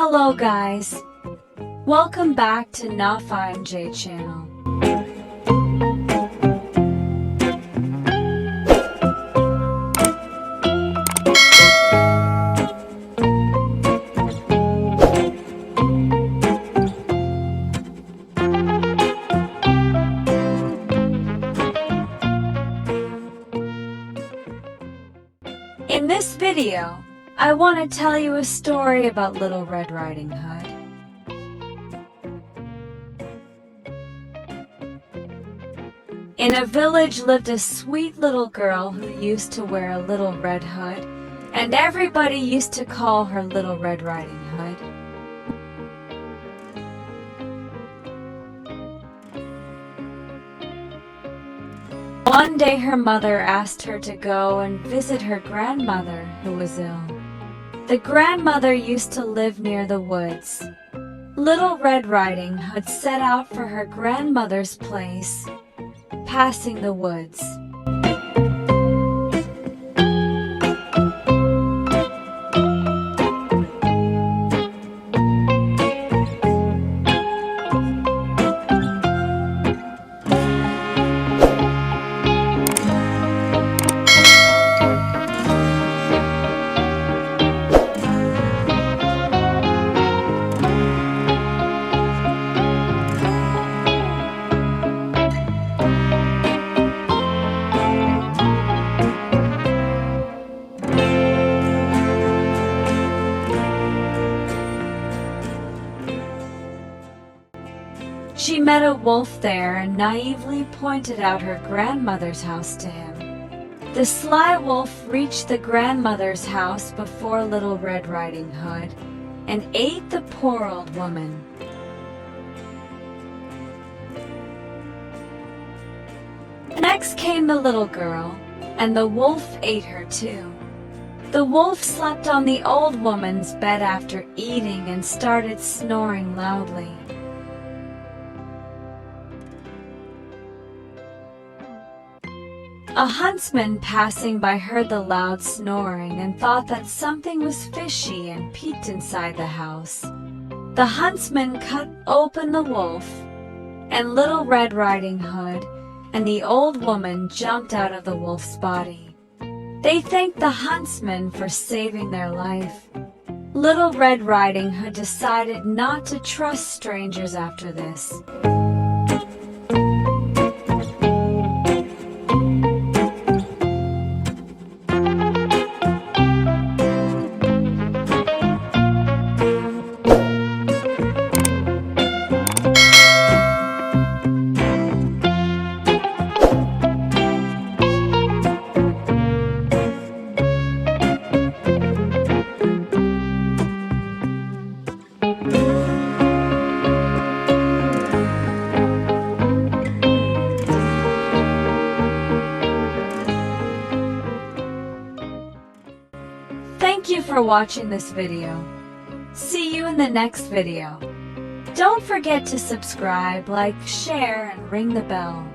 Hello guys, welcome back to Na5J channel. In this video, I want to tell you a story about Little Red Riding Hood. In a village lived a sweet little girl who used to wear a little red hood, and everybody used to call her Little Red Riding Hood. One day her mother asked her to go and visit her grandmother who was ill. The grandmother used to live near the woods. Little Red Riding Hood set out for her grandmother's place, passing the woods. She met a wolf there and naively pointed out her grandmother's house to him. The sly wolf reached the grandmother's house before Little Red Riding Hood and ate the poor old woman. Next came the little girl, and the wolf ate her too. The wolf slept on the old woman's bed after eating and started snoring loudly. A huntsman passing by heard the loud snoring and thought that something was fishy and peeked inside the house. The huntsman cut open the wolf, and Little Red Riding Hood and the old woman jumped out of the wolf's body. They thanked the huntsman for saving their life. Little Red Riding Hood decided not to trust strangers after this. Thank you for watching this video. See you in the next video. Don't forget to subscribe, like, share, and ring the bell.